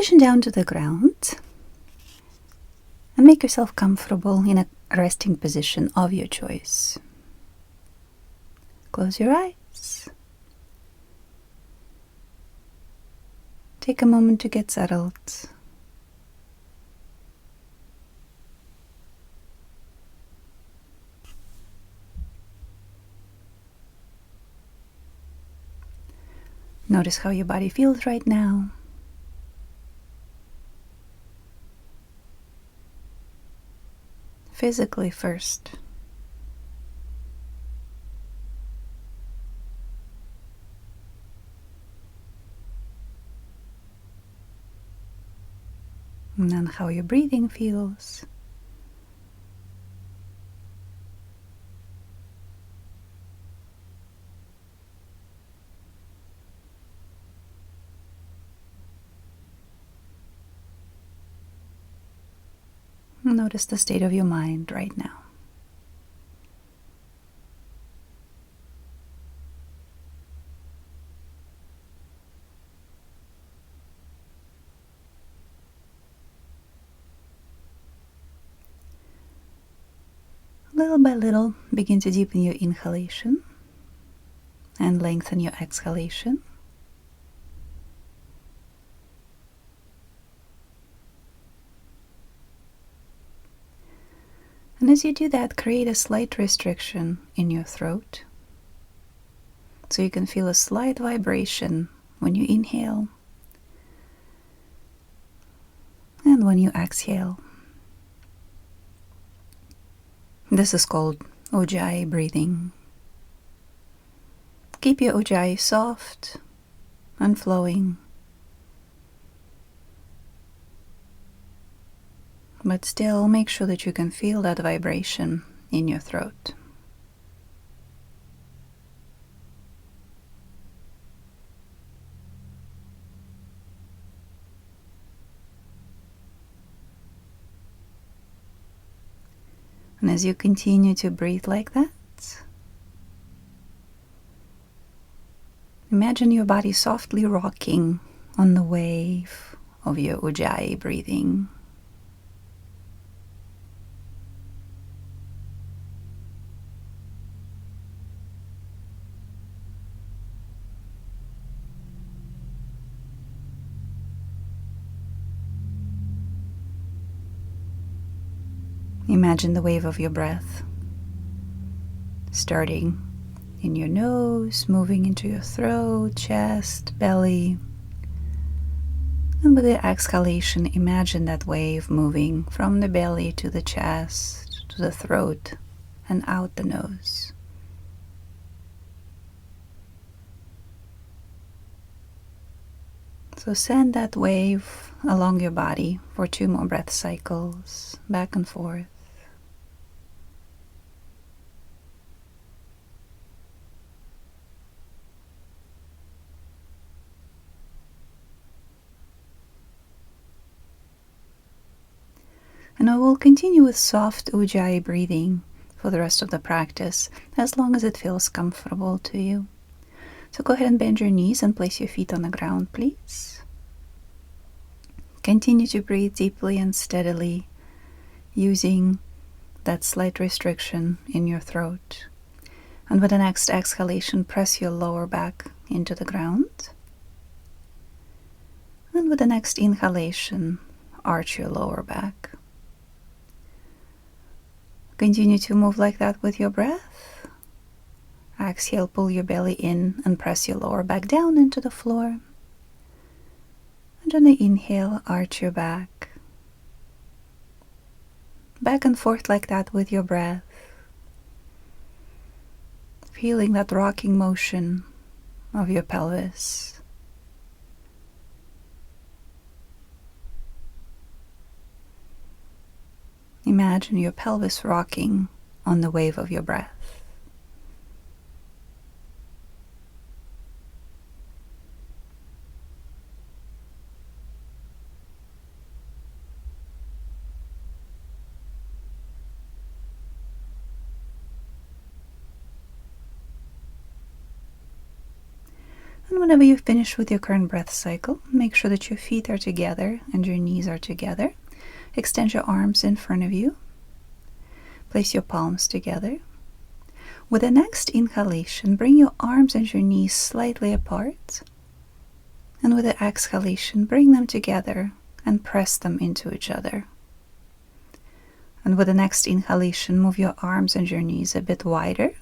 Transition down to the ground and make yourself comfortable in a resting position of your choice. Close your eyes. Take a moment to get settled. Notice how your body feels right now. Physically first. And then how your breathing feels. Notice the state of your mind right now. Little by little, begin to deepen your inhalation and lengthen your exhalation. And as you do that, create a slight restriction in your throat. So you can feel a slight vibration when you inhale and when you exhale. This is called Ujjayi breathing. Keep your Ujjayi soft and flowing, but still make sure that you can feel that vibration in your throat. And as you continue to breathe like that, imagine your body softly rocking on the wave of your Ujjayi breathing. Imagine the wave of your breath starting in your nose, moving into your throat, chest, belly. And with the exhalation, imagine that wave moving from the belly to the chest, to the throat, and out the nose. So send that wave along your body for 2 more breath cycles, back and forth. And I will continue with soft Ujjayi breathing for the rest of the practice, as long as it feels comfortable to you. So go ahead and bend your knees and place your feet on the ground, please. Continue to breathe deeply and steadily, using that slight restriction in your throat. And with the next exhalation, press your lower back into the ground. And with the next inhalation, arch your lower back. Continue to move like that with your breath. Exhale, pull your belly in and press your lower back down into the floor. And on the inhale, arch your back. Back and forth like that with your breath. Feeling that rocking motion of your pelvis. Imagine your pelvis rocking on the wave of your breath. And whenever you finish with your current breath cycle, make sure that your feet are together and your knees are together. Extend your arms in front of you. Place your palms together. With the next inhalation, bring your arms and your knees slightly apart. And with the exhalation, bring them together and press them into each other. And with the next inhalation, move your arms and your knees a bit wider.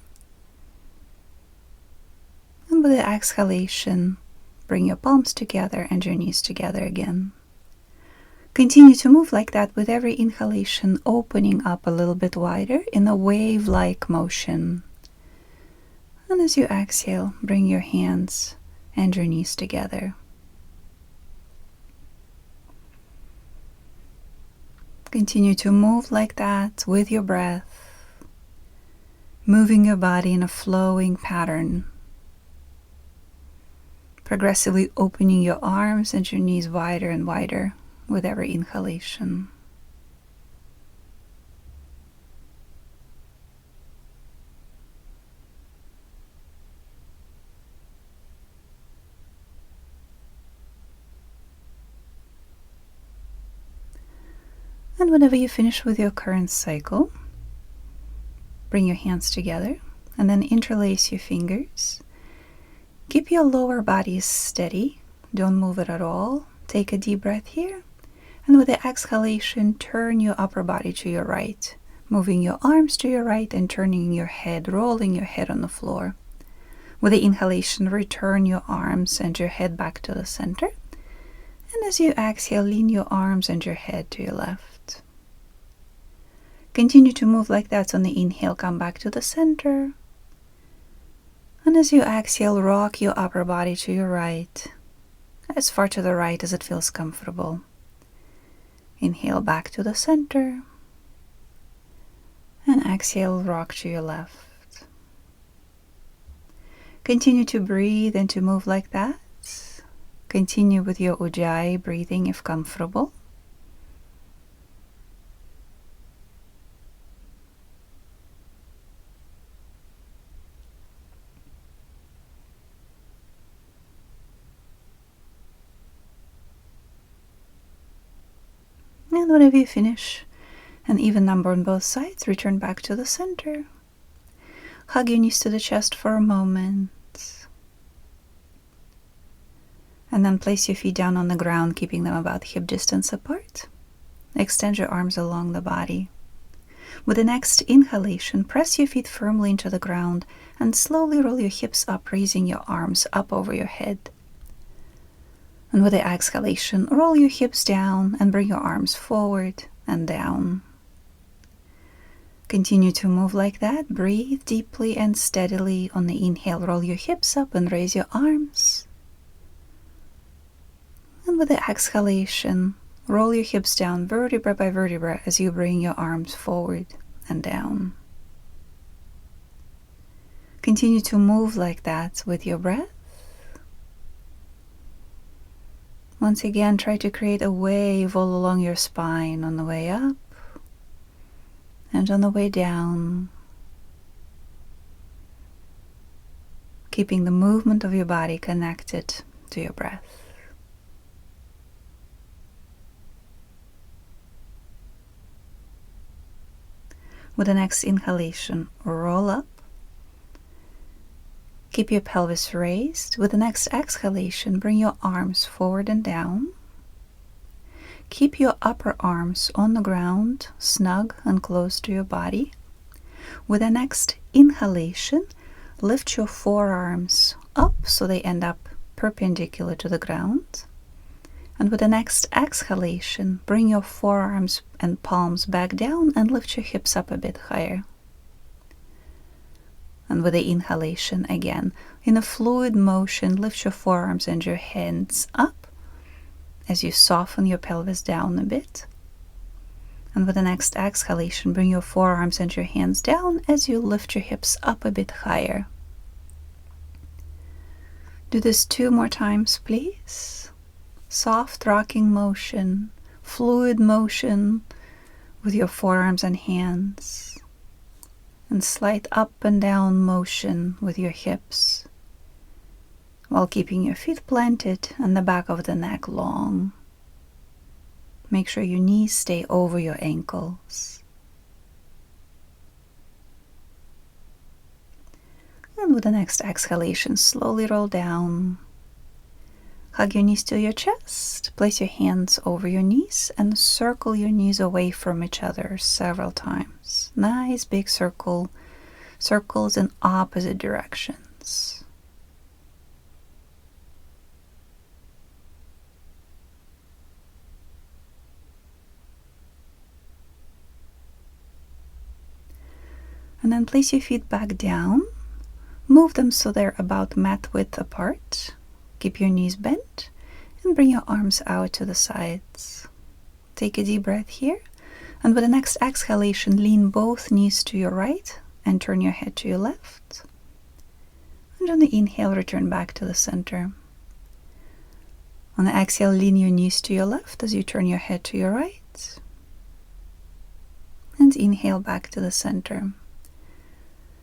And with the exhalation, bring your palms together and your knees together again. Continue to move like that with every inhalation, opening up a little bit wider in a wave-like motion. And as you exhale, bring your hands and your knees together. Continue to move like that with your breath, moving your body in a flowing pattern. Progressively opening your arms and your knees wider and wider with every inhalation. And whenever you finish with your current cycle, bring your hands together and then interlace your fingers. Keep your lower body steady. Don't move it at all. Take a deep breath here. And with the exhalation, turn your upper body to your right, moving your arms to your right and turning your head, rolling your head on the floor. With the inhalation, return your arms and your head back to the center. And as you exhale, lean your arms and your head to your left. Continue to move like that. On the inhale, come back to the center. And as you exhale, rock your upper body to your right, as far to the right as it feels comfortable. Inhale back to the center. And exhale, rock to your left. Continue to breathe and to move like that. Continue with your Ujjayi breathing if comfortable. And whenever you finish, an even number on both sides, return back to the center. Hug your knees to the chest for a moment. And then place your feet down on the ground, keeping them about hip distance apart. Extend your arms along the body. With the next inhalation, press your feet firmly into the ground and slowly roll your hips up, raising your arms up over your head. And with the exhalation, roll your hips down and bring your arms forward and down. Continue to move like that. Breathe deeply and steadily. On the inhale, roll your hips up and raise your arms. And with the exhalation, roll your hips down vertebra by vertebra as you bring your arms forward and down. Continue to move like that with your breath. Once again, try to create a wave all along your spine on the way up and on the way down, keeping the movement of your body connected to your breath. With the next inhalation, roll up. Keep your pelvis raised. With the next exhalation, bring your arms forward and down. Keep your upper arms on the ground, snug and close to your body. With the next inhalation, lift your forearms up so they end up perpendicular to the ground. And with the next exhalation, bring your forearms and palms back down and lift your hips up a bit higher. And with the inhalation again, in a fluid motion, lift your forearms and your hands up as you soften your pelvis down a bit. And with the next exhalation, bring your forearms and your hands down as you lift your hips up a bit higher. Do this 2 more times, please. Soft rocking motion, fluid motion with your forearms and hands. And slight up and down motion with your hips, while keeping your feet planted and the back of the neck long. Make sure your knees stay over your ankles. And with the next exhalation, slowly roll down. Hug your knees to your chest. Place your hands over your knees and circle your knees away from each other several times. Nice big circles in opposite directions. And then place your feet back down. Move them so they're about mat width apart. Keep your knees bent and bring your arms out to the sides. Take a deep breath here, and with the next exhalation, lean both knees to your right and turn your head to your left. And on the inhale, return back to the center. On the exhale, lean your knees to your left as you turn your head to your right. And inhale back to the center.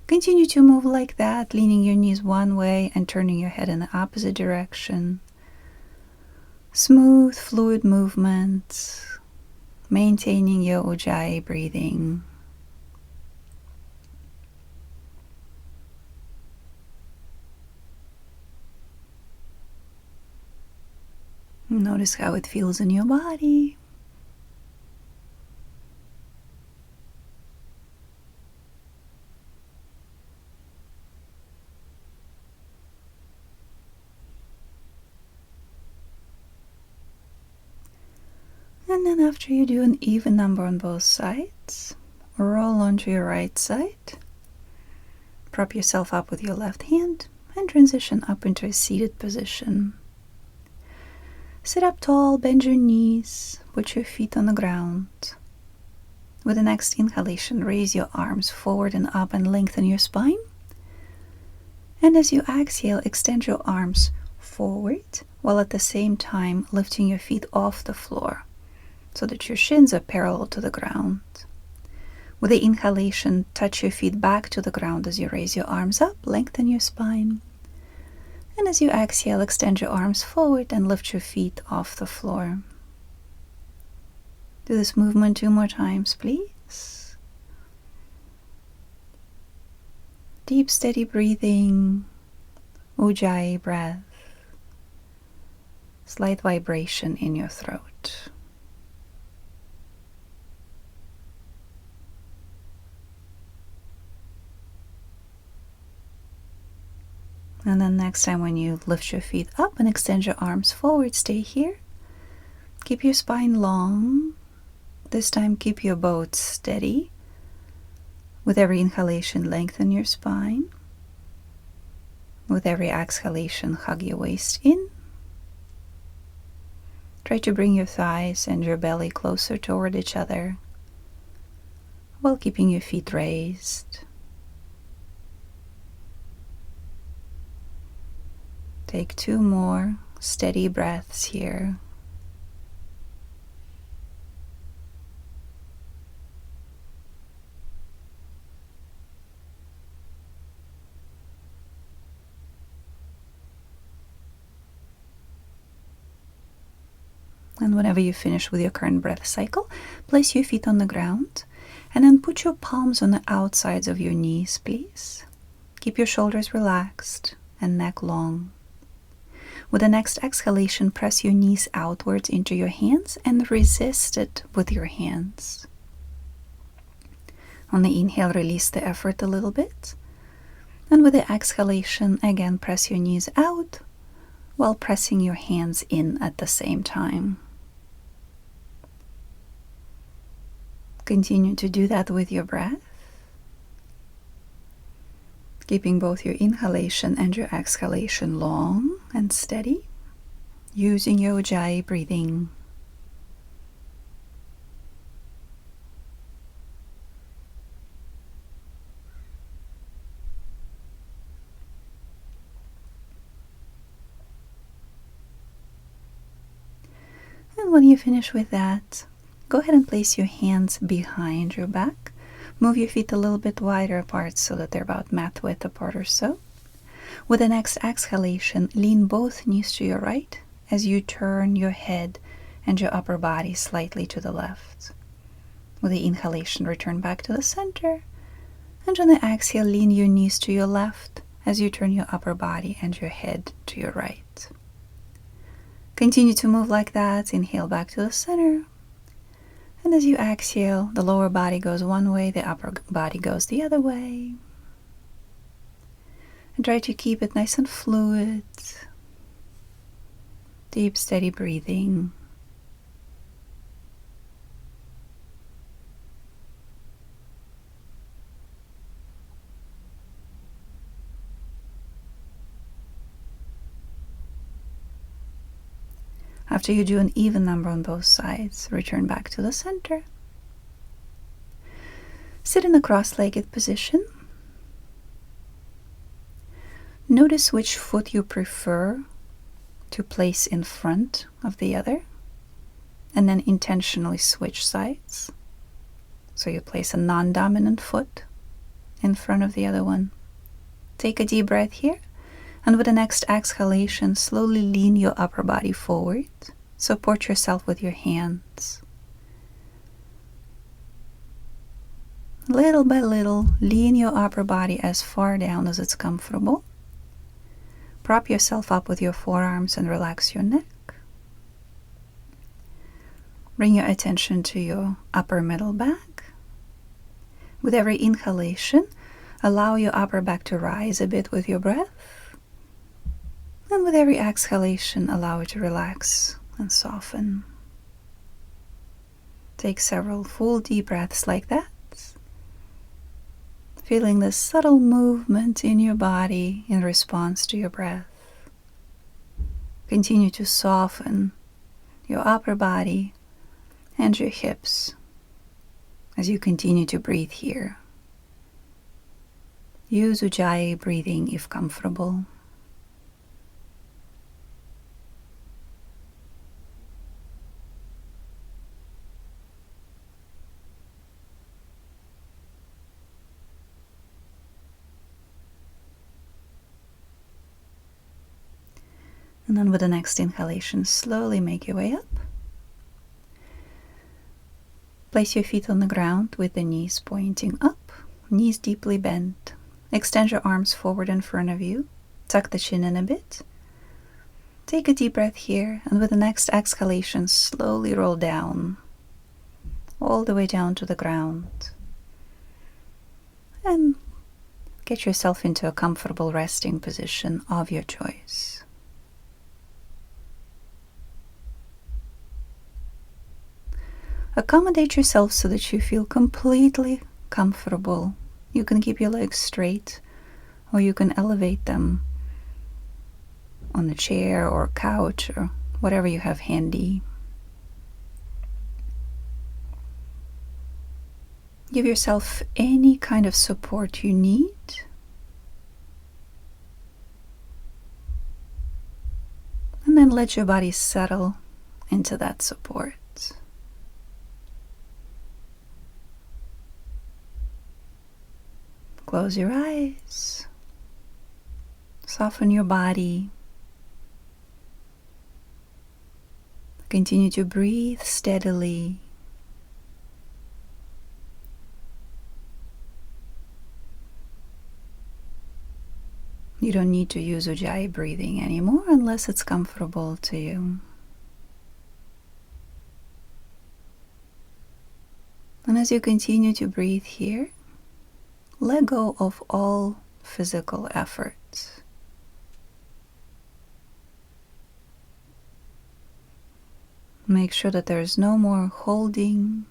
Continue to move like that, leaning your knees one way and turning your head in the opposite direction. Smooth, fluid movement, maintaining your Ujjayi breathing. Notice how it feels in your body. And then after you do an even number on both sides, roll onto your right side, prop yourself up with your left hand, and transition up into a seated position. Sit up tall, bend your knees, put your feet on the ground. With the next inhalation, raise your arms forward and up and lengthen your spine. And as you exhale, extend your arms forward, while at the same time lifting your feet off the floor, so that your shins are parallel to the ground. With the inhalation, touch your feet back to the ground as you raise your arms up, lengthen your spine. And as you exhale, extend your arms forward and lift your feet off the floor. Do this movement 2 more times, please. Deep, steady breathing, Ujjayi breath, slight vibration in your throat. And then next time when you lift your feet up and extend your arms forward, stay here. Keep your spine long. This time keep your boat steady. With every inhalation, lengthen your spine. With every exhalation, hug your waist in. Try to bring your thighs and your belly closer toward each other while keeping your feet raised. Take 2 more steady breaths here. And whenever you finish with your current breath cycle, place your feet on the ground and then put your palms on the outsides of your knees, please. Keep your shoulders relaxed and neck long. With the next exhalation, press your knees outwards into your hands and resist it with your hands. On the inhale, release the effort a little bit. And with the exhalation, again, press your knees out while pressing your hands in at the same time. Continue to do that with your breath, keeping both your inhalation and your exhalation long and steady, using your Ujjayi breathing. And when you finish with that, go ahead and place your hands behind your back. Move your feet a little bit wider apart so that they're about mat width apart or so. With the next exhalation, lean both knees to your right as you turn your head and your upper body slightly to the left. With the inhalation, return back to the center. And on the exhale, lean your knees to your left as you turn your upper body and your head to your right. Continue to move like that. Inhale back to the center. And as you exhale, the lower body goes one way, the upper body goes the other way. And try to keep it nice and fluid. Deep, steady breathing. After you do an even number on both sides, return back to the center. Sit in a cross-legged position. Notice which foot you prefer to place in front of the other, and then intentionally switch sides. So you place a non-dominant foot in front of the other one. Take a deep breath here. And with the next exhalation, slowly lean your upper body forward. Support yourself with your hands. Little by little, lean your upper body as far down as it's comfortable. Prop yourself up with your forearms and relax your neck. Bring your attention to your upper middle back. With every inhalation, allow your upper back to rise a bit with your breath. And with every exhalation, allow it to relax and soften. Take several full deep breaths like that. Feeling the subtle movement in your body in response to your breath. Continue to soften your upper body and your hips as you continue to breathe here. Use Ujjayi breathing if comfortable. And then with the next inhalation, slowly make your way up. Place your feet on the ground with the knees pointing up, knees deeply bent. Extend your arms forward in front of you. Tuck the chin in a bit. Take a deep breath here, and with the next exhalation, slowly roll down, all the way down to the ground. And get yourself into a comfortable resting position of your choice. Accommodate yourself so that you feel completely comfortable. You can keep your legs straight, or you can elevate them on a chair or couch or whatever you have handy. Give yourself any kind of support you need. And then let your body settle into that support. Close your eyes. Soften your body. Continue to breathe steadily. You don't need to use Ujjayi breathing anymore unless it's comfortable to you. And as you continue to breathe here, let go of all physical effort. Make sure that there is no more holding,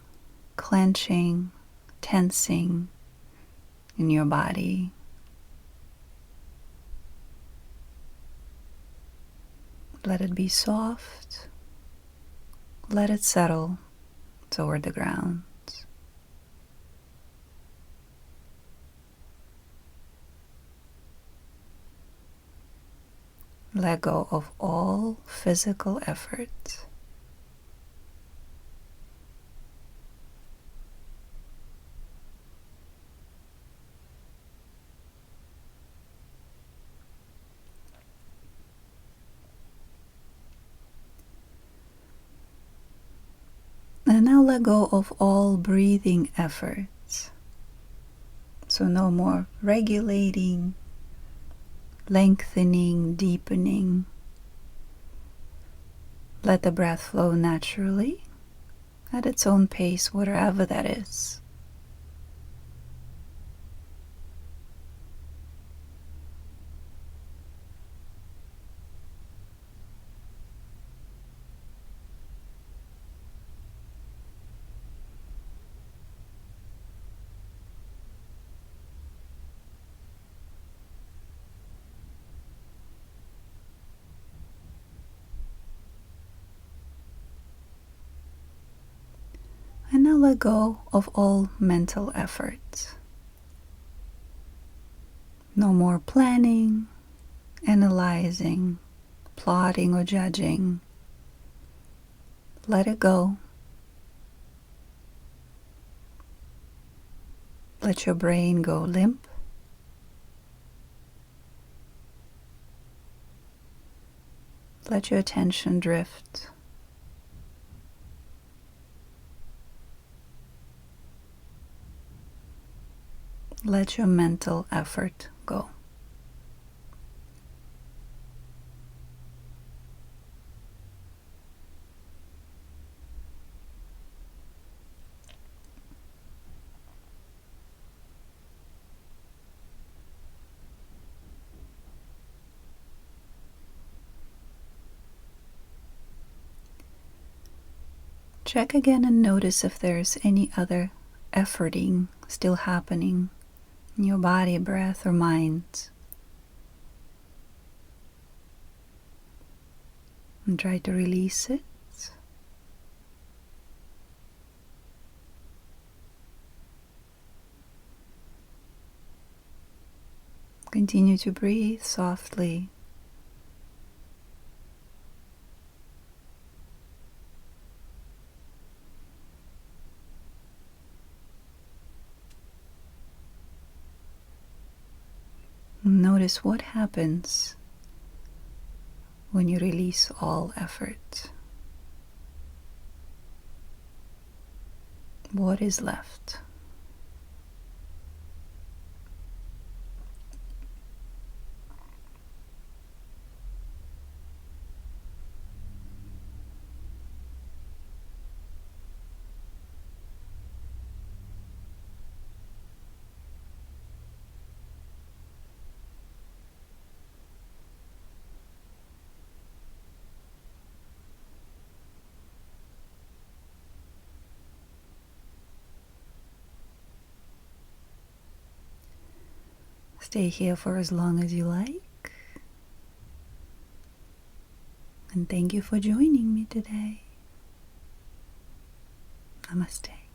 clenching, tensing in your body. Let it be soft. Let it settle toward the ground. Let go of all physical effort. let go of all breathing efforts. So no more regulating, lengthening, deepening. Let the breath flow naturally at its own pace, whatever that is. And now let go of all mental effort. No more planning, analyzing, plotting, or judging. Let it go. Let your brain go limp. Let your attention drift. Let your mental effort go. Check again and notice if there's any other efforting still happening in your body, breath, or mind. And try to release it. Continue to breathe softly. Notice what happens when you release all effort. What is left? Stay here for as long as you like. And thank you for joining me today. Namaste.